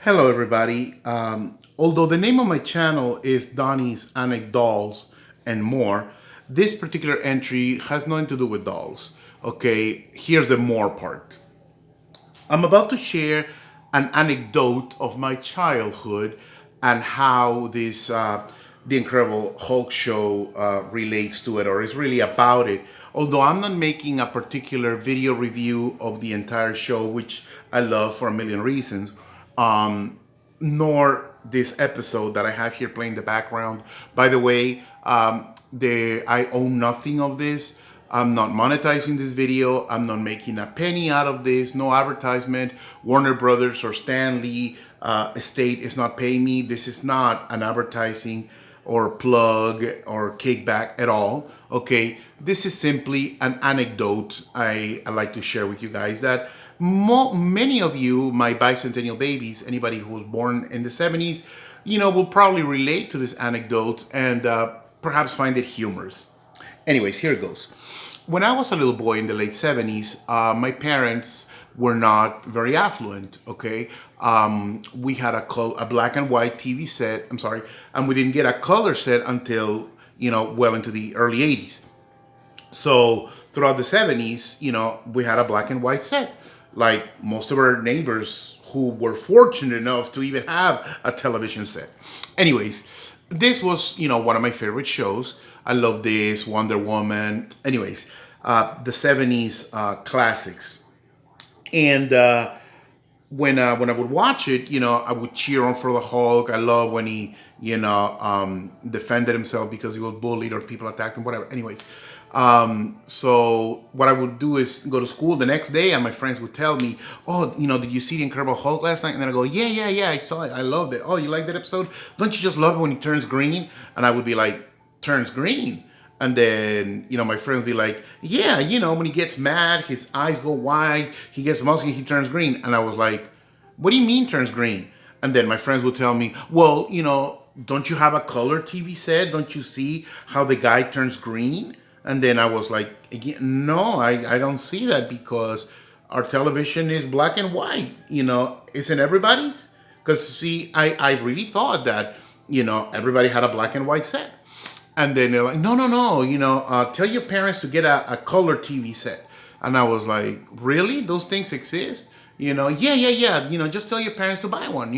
Hello, everybody. Although the name of my channel is Donnie's Anecdotes and More, this particular entry has nothing to do with dolls. Okay, here's the more part. I'm about to share an anecdote of my childhood and how the Incredible Hulk show relates to it or is really about it. Although I'm not making a particular video review of the entire show, which I love for a million reasons, nor this episode that I have here playing the background. By the way, I own nothing of this. I'm not monetizing this video. I'm not making a penny out of this. No advertisement. Warner Brothers or Stan Lee estate is not paying me. This is not an advertising or plug or kickback at all. Okay, this is simply an anecdote I like to share with you guys that many of you, my bicentennial babies, anybody who was born in the 70s, will probably relate to this anecdote and perhaps find it humorous. Anyways, here it goes. When I was a little boy in the late 70s, my parents were not very affluent, okay? We had a black and white TV set, I'm sorry, and we didn't get a color set until, well into the early 80s. So throughout the 70s, we had a black and white set, like most of our neighbors who were fortunate enough to even have a television set. Anyways, this was, one of my favorite shows. I love this, Wonder Woman. Anyways, the 70s classics. And when I would watch it, I would cheer on for the Hulk. I love when he, defended himself because he was bullied or people attacked him, whatever. Anyways, so what I would do is go to school the next day and my friends would tell me, oh, did you see the Incredible Hulk last night? And then I go, yeah, I saw it. I loved it. Oh, you like that episode? Don't you just love it when he turns green? And I would be like, turns green? And then, my friends would be like, yeah, when he gets mad, his eyes go wide, he gets musky, he turns green. And I was like, what do you mean turns green? And then my friends would tell me, well, don't you have a color TV set? Don't you see how the guy turns green? And then I was like, again, no, I don't see that because our television is black and white. Isn't everybody's? Because, see, I really thought that, everybody had a black and white set. And then they're like, no, tell your parents to get a color TV set. And I was like, really? Those things exist? Yeah. Just tell your parents to buy one,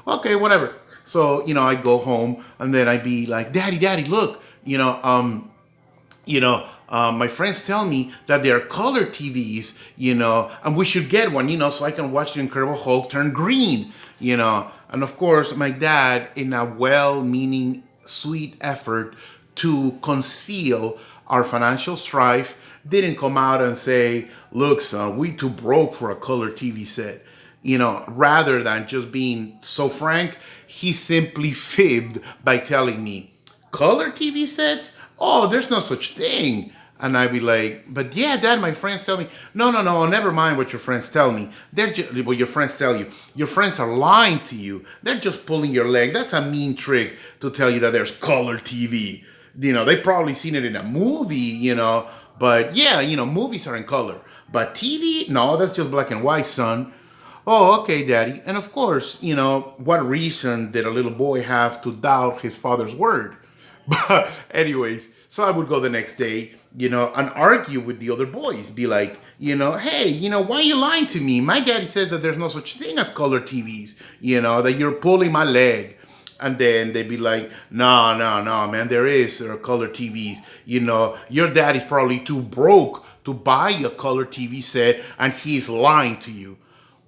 Okay, whatever. So, I go home and then I'd be like, Daddy, look, my friends tell me that there are color TVs, and we should get one, so I can watch the Incredible Hulk turn green, And of course, my dad, in a well-meaning, sweet effort to conceal our financial strife, didn't come out and say, look, son, we too broke for a color TV set. Rather than just being so frank, he simply fibbed by telling me, color TV sets? Oh, there's no such thing. And I'd be like, but yeah, Dad, my friends tell me. No, never mind what your friends tell me. They're just what your friends tell you. Your friends are lying to you. They're just pulling your leg. That's a mean trick to tell you that there's color TV. They've probably seen it in a movie, but yeah, movies are in color. But TV? No, that's just black and white, son. Oh, okay, Daddy. And of course, what reason did a little boy have to doubt his father's word? But anyways, so I would go the next day, and argue with the other boys. Be like, hey, why are you lying to me? My daddy says that there's no such thing as color TVs, that you're pulling my leg. And then they'd be like, no, man, there is color TVs. Your daddy's probably too broke to buy a color TV set and he's lying to you.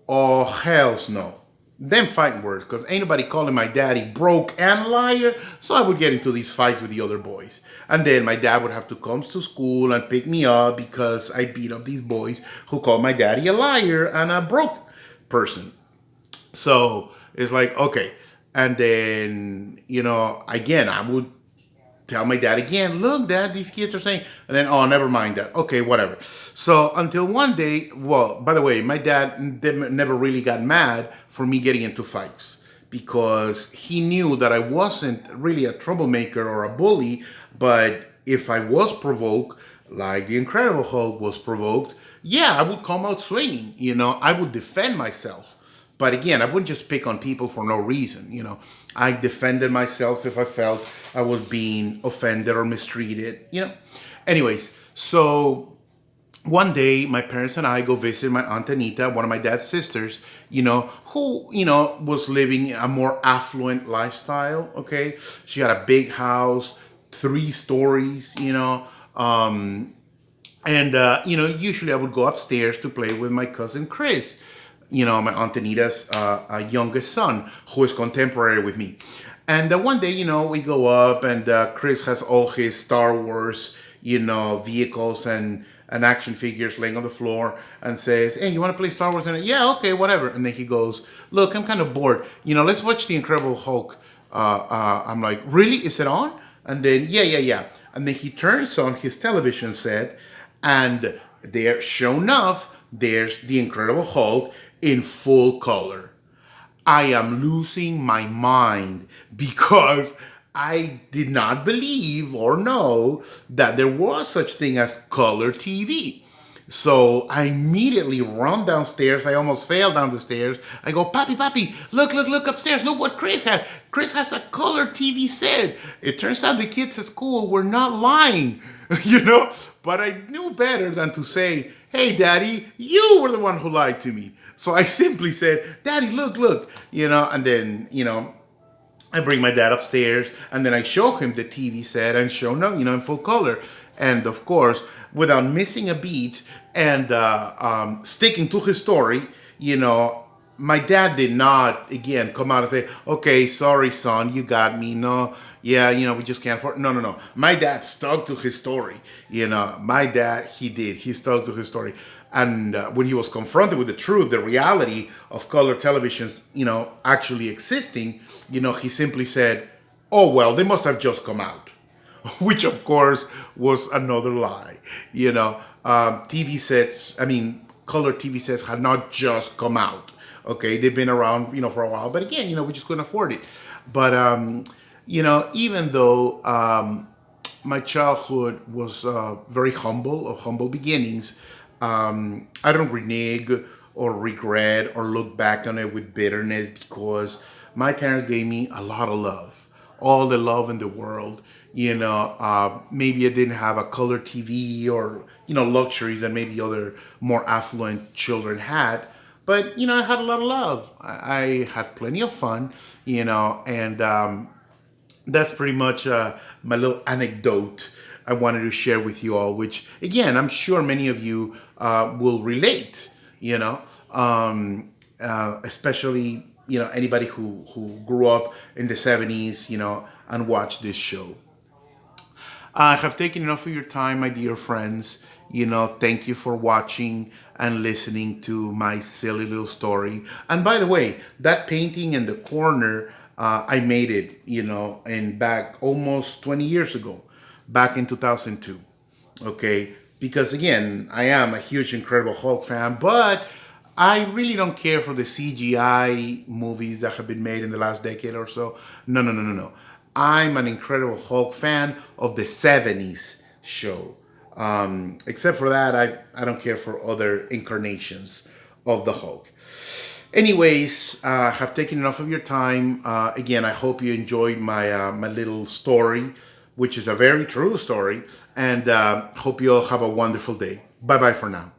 Oh, hells no. Them fighting words, because ain't nobody calling my daddy broke and liar. So I would get into these fights with the other boys. And then my dad would have to come to school and pick me up because I beat up these boys who called my daddy a liar and a broke person. So it's like, okay. And then, again, I would tell my dad again, look, Dad, these kids are saying, and then, oh, never mind that. Okay, whatever. So until one day, well, by the way, my dad never really got mad for me getting into fights because he knew that I wasn't really a troublemaker or a bully, but if I was provoked, like the Incredible Hulk was provoked, yeah, I would come out swinging, I would defend myself. But again, I wouldn't just pick on people for no reason. I defended myself if I felt I was being offended or mistreated. Anyways, so one day my parents and I go visit my aunt Anita, one of my dad's sisters, who, was living a more affluent lifestyle. Okay. She had a big house, 3 stories, and, usually I would go upstairs to play with my cousin Chris, my Aunt Anita's youngest son, who is contemporary with me. And one day, we go up and Chris has all his Star Wars, vehicles and action figures laying on the floor and says, hey, you want to play Star Wars? And yeah, okay, whatever. And then he goes, look, I'm kind of bored. Let's watch The Incredible Hulk. I'm like, really? Is it on? And then, yeah. And then he turns on his television set, and there, sure enough, there's The Incredible Hulk in full color. I am losing my mind because I did not believe or know that there was such thing as color TV. So I immediately run downstairs. I almost fell down the stairs. I go, Papi, look upstairs. Look what Chris has. Chris has a color TV set. It turns out the kids at school were not lying, But I knew better than to say, hey, Daddy, you were the one who lied to me. So I simply said, Daddy, look, and then, I bring my dad upstairs, and then I show him the TV set and show him, in full color. And of course, without missing a beat and sticking to his story, my dad did not, again, come out and say, okay, sorry, son, you got me. No, yeah, we just can't afford. No. My dad stuck to his story. My dad, he did. He stuck to his story. And when he was confronted with the truth, the reality of color televisions, actually existing, he simply said, oh, well, they must have just come out. Which, of course, was another lie. TV sets, color TV sets had not just come out. Okay, they've been around, for a while. But again, we just couldn't afford it. But, even though my childhood was very humble, of humble beginnings, I don't renege or regret or look back on it with bitterness, because my parents gave me a lot of love, all the love in the world. Maybe I didn't have a color TV or, luxuries that maybe other more affluent children had. But, I had a lot of love. I had plenty of fun, and that's pretty much my little anecdote I wanted to share with you all, which, again, I'm sure many of you will relate, especially, anybody who grew up in the 70's, and watched this show. I have taken enough of your time, my dear friends. Thank you for watching and listening to my silly little story. And by the way, that painting in the corner, I made it, in back almost 20 years ago, back in 2002. Okay, because again, I am a huge Incredible Hulk fan, but I really don't care for the CGI movies that have been made in the last decade or so. No. I'm an Incredible Hulk fan of the 70's show. Except for that, I don't care for other incarnations of the Hulk. Anyways, have taken enough of your time. Again, I hope you enjoyed my little story, which is a very true story, and hope you all have a wonderful day. Bye-bye for now.